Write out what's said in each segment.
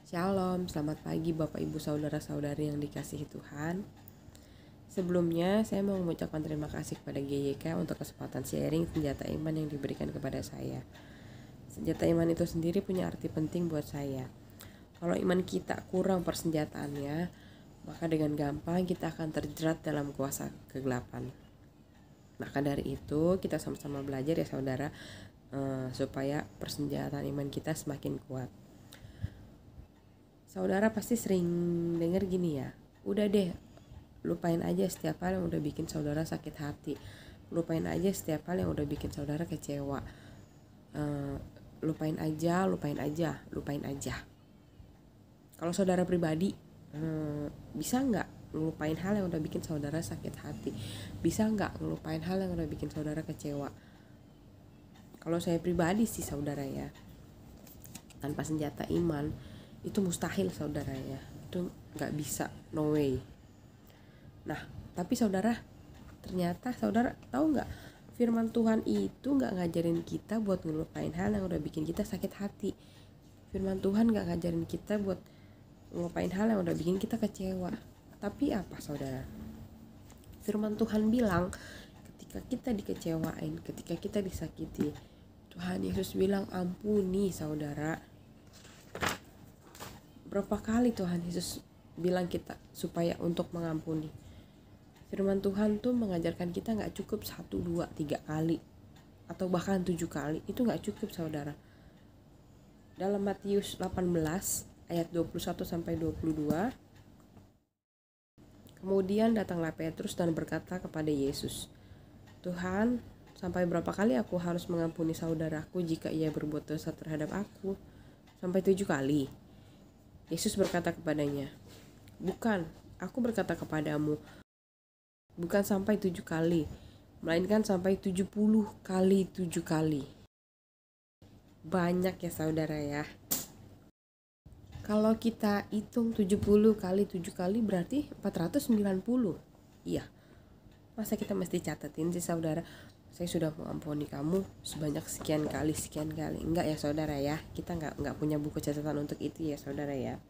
Shalom, selamat pagi Bapak Ibu Saudara-saudari yang dikasihi Tuhan. Sebelumnya saya mau mengucapkan terima kasih kepada GYK untuk kesempatan sharing senjata iman yang diberikan kepada saya. Senjata iman itu sendiri punya arti penting buat saya. Kalau iman kita kurang persenjataannya, maka dengan gampang kita akan terjerat dalam kuasa kegelapan. Maka dari itu kita sama-sama belajar ya saudara, supaya persenjataan iman kita semakin kuat. Saudara pasti sering dengar gini ya, udah deh lupain aja setiap hal yang udah bikin saudara sakit hati, lupain aja setiap hal yang udah bikin saudara kecewa, lupain aja. Kalau saudara pribadi bisa nggak ngelupain hal yang udah bikin saudara sakit hati, bisa nggak ngelupain hal yang udah bikin saudara kecewa? Kalau saya pribadi sih saudara ya, tanpa senjata iman itu mustahil saudara ya, itu nggak bisa, no way. Nah tapi saudara, ternyata saudara tahu nggak, firman Tuhan itu nggak ngajarin kita buat ngelupain hal yang udah bikin kita sakit hati. Firman Tuhan nggak ngajarin kita buat ngelupain hal yang udah bikin kita kecewa. Tapi apa saudara, firman Tuhan bilang ketika kita dikecewain, ketika kita disakiti, Tuhan Yesus bilang ampuni saudara. Berapa kali Tuhan Yesus bilang kita supaya untuk mengampuni? Firman Tuhan tuh mengajarkan kita gak cukup 1, 2, 3 kali atau bahkan 7 kali. Itu gak cukup saudara. Dalam Matius 18 ayat 21-22, kemudian datanglah Petrus dan berkata kepada Yesus, Tuhan, sampai berapa kali aku harus mengampuni saudaraku jika ia berbuat dosa terhadap aku? Sampai 7 kali? Yesus berkata kepadanya, bukan, aku berkata kepadamu, bukan sampai 7 kali, melainkan sampai 70 kali 7 kali. Banyak ya saudara ya. Kalau kita hitung 70 kali 7 kali berarti 490. Iya. Masa kita mesti catatin sih saudara, saya sudah mengampuni kamu sebanyak sekian kali. Enggak ya saudara ya, kita enggak punya buku catatan untuk itu ya saudara ya.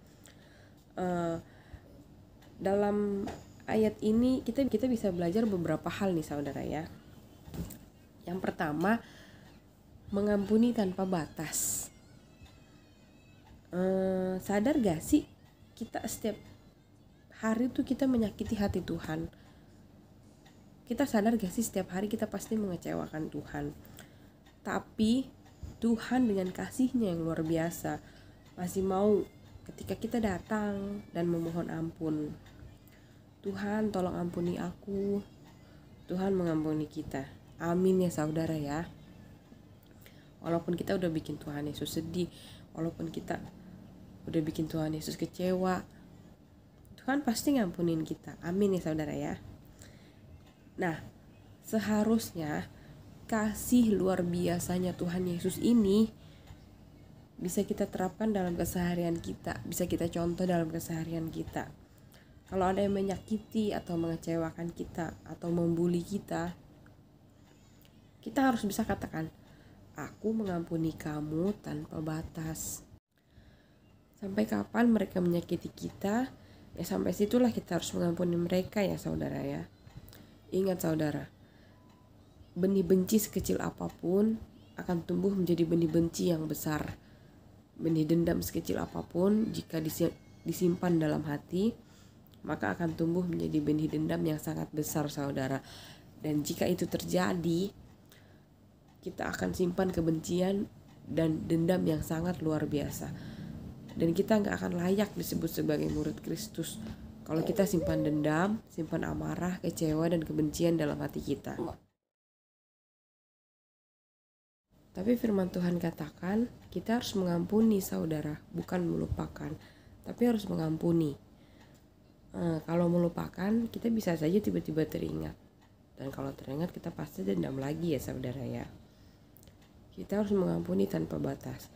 Dalam ayat ini kita bisa belajar beberapa hal nih saudara ya. Yang pertama, mengampuni tanpa batas. Sadar gak sih kita setiap hari tuh kita menyakiti hati Tuhan? Kita sadar gak sih setiap hari kita pasti mengecewakan Tuhan? Tapi Tuhan dengan kasih-Nya yang luar biasa masih mau ketika kita datang dan memohon ampun. Tuhan tolong ampuni aku. Tuhan mengampuni kita. Amin ya saudara ya. Walaupun kita udah bikin Tuhan Yesus sedih, walaupun kita udah bikin Tuhan Yesus kecewa, Tuhan pasti ngampunin kita. Amin ya saudara ya. Nah, seharusnya kasih luar biasanya Tuhan Yesus ini bisa kita terapkan dalam keseharian kita, bisa kita contoh dalam keseharian kita. Kalau ada yang menyakiti atau mengecewakan kita atau membuli kita harus bisa katakan, aku mengampuni kamu tanpa batas. Sampai kapan mereka menyakiti kita, ya sampai situlah kita harus mengampuni mereka ya saudara ya. Ingat saudara, benih benci sekecil apapun akan tumbuh menjadi benih benci yang besar. Benih dendam sekecil apapun jika disimpan dalam hati, maka akan tumbuh menjadi benih dendam yang sangat besar saudara. Dan jika itu terjadi, kita akan simpan kebencian dan dendam yang sangat luar biasa. Dan kita gak akan layak disebut sebagai murid Kristus kalau kita simpan dendam, simpan amarah, kecewa, dan kebencian dalam hati kita. Tapi firman Tuhan katakan, kita harus mengampuni saudara, bukan melupakan, tapi harus mengampuni. Kalau melupakan, kita bisa saja tiba-tiba teringat. Dan kalau teringat, kita pasti dendam lagi ya saudara ya. Kita harus mengampuni tanpa batas.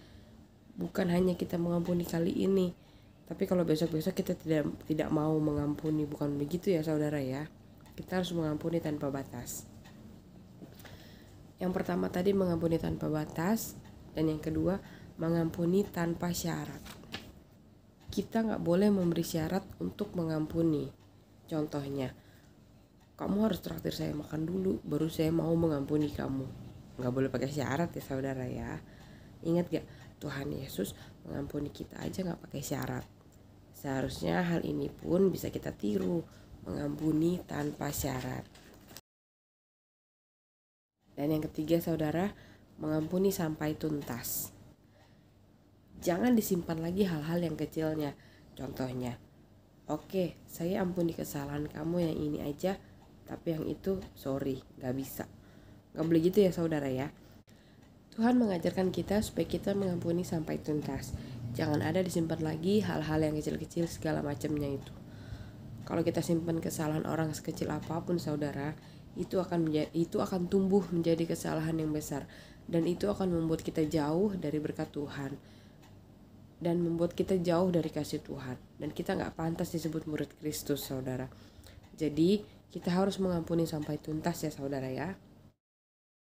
Bukan hanya kita mengampuni kali ini, tapi kalau besok-besok kita tidak mau mengampuni, bukan begitu ya saudara ya. Kita harus mengampuni tanpa batas. Yang pertama tadi mengampuni tanpa batas, dan yang kedua mengampuni tanpa syarat. kita nggak boleh memberi syarat untuk mengampuni. Contohnya, kamu harus traktir saya makan dulu, baru saya mau mengampuni kamu. Nggak boleh pakai syarat ya saudara ya. Ingat gak, Tuhan Yesus mengampuni kita aja nggak pakai syarat. Seharusnya hal ini pun bisa kita tiru, mengampuni tanpa syarat. Dan yang ketiga saudara, mengampuni sampai tuntas. Jangan disimpan lagi hal-hal yang kecilnya. Contohnya, oke, saya ampuni kesalahan kamu yang ini aja, tapi yang itu sorry, gak bisa. Gak boleh gitu ya saudara ya. Tuhan mengajarkan kita supaya kita mengampuni sampai tuntas. Jangan ada disimpan lagi hal-hal yang kecil-kecil segala macamnya itu. Kalau kita simpan kesalahan orang sekecil apapun saudara, itu akan tumbuh menjadi kesalahan yang besar, dan itu akan membuat kita jauh dari berkat Tuhan dan membuat kita jauh dari kasih Tuhan, dan kita gak pantas disebut murid Kristus saudara. Jadi kita harus mengampuni sampai tuntas ya saudara ya.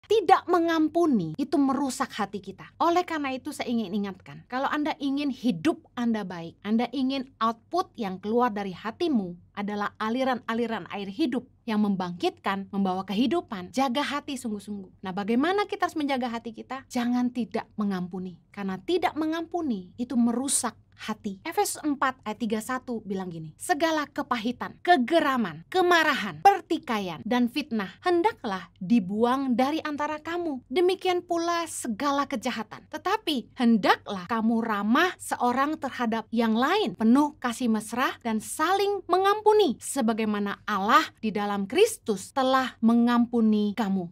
Tidak mengampuni itu merusak hati kita. Oleh karena itu saya ingin ingatkan, kalau Anda ingin hidup Anda baik, Anda ingin output yang keluar dari hatimu adalah aliran-aliran air hidup yang membangkitkan, membawa kehidupan, jaga hati sungguh-sungguh. Nah, bagaimana kita harus menjaga hati kita? Jangan tidak mengampuni. Karena tidak mengampuni itu merusak hati. Efesus 4 ayat 31 bilang gini, segala kepahitan, kegeraman, kemarahan, pertikaian, dan fitnah hendaklah dibuang dari antara kamu. Demikian pula segala kejahatan. Tetapi hendaklah kamu ramah seorang terhadap yang lain, penuh kasih mesra dan saling mengampuni, sebagaimana Allah di dalam Kristus telah mengampuni kamu.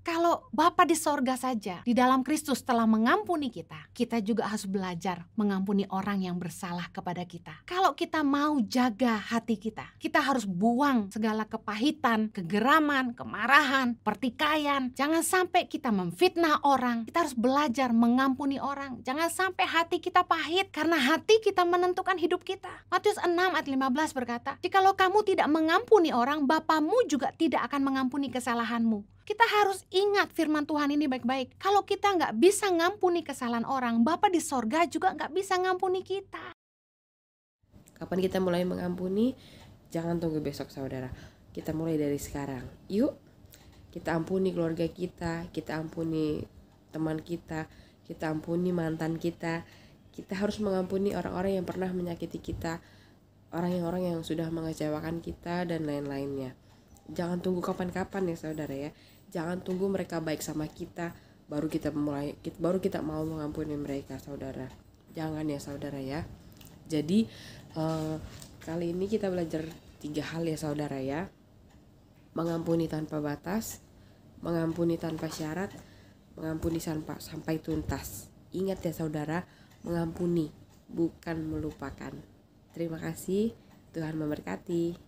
Kalau Bapa di sorga saja di dalam Kristus telah mengampuni kita, kita juga harus belajar mengampuni orang yang bersalah kepada kita. Kalau kita mau jaga hati kita harus buang segala kepahitan, kegeraman, kemarahan, pertikaian. Jangan sampai kita memfitnah orang. Kita harus belajar mengampuni orang. Jangan sampai hati kita pahit, karena hati kita menentukan hidup kita. Matius 6 ayat 15 berkata, jikalau kamu tidak mengampuni orang, Bapamu juga tidak akan mengampuni kesalahanmu. Kita harus ingat firman Tuhan ini baik-baik. Kalau kita nggak bisa ngampuni kesalahan orang, Bapa di sorga juga nggak bisa ngampuni kita. Kapan kita mulai mengampuni? Jangan tunggu besok saudara. Kita mulai dari sekarang. Yuk, kita ampuni keluarga kita ampuni teman kita ampuni mantan kita. Kita harus mengampuni orang-orang yang pernah menyakiti kita, orang-orang yang sudah mengecewakan kita, dan lain-lainnya. Jangan tunggu kapan-kapan ya saudara ya. Jangan tunggu mereka baik sama kita baru kita mau mengampuni mereka saudara. Jangan ya saudara ya. Jadi kali ini kita belajar 3 hal ya saudara ya. Mengampuni tanpa batas, mengampuni tanpa syarat, mengampuni sampai tuntas. Ingat ya saudara, mengampuni bukan melupakan. Terima kasih, Tuhan memberkati.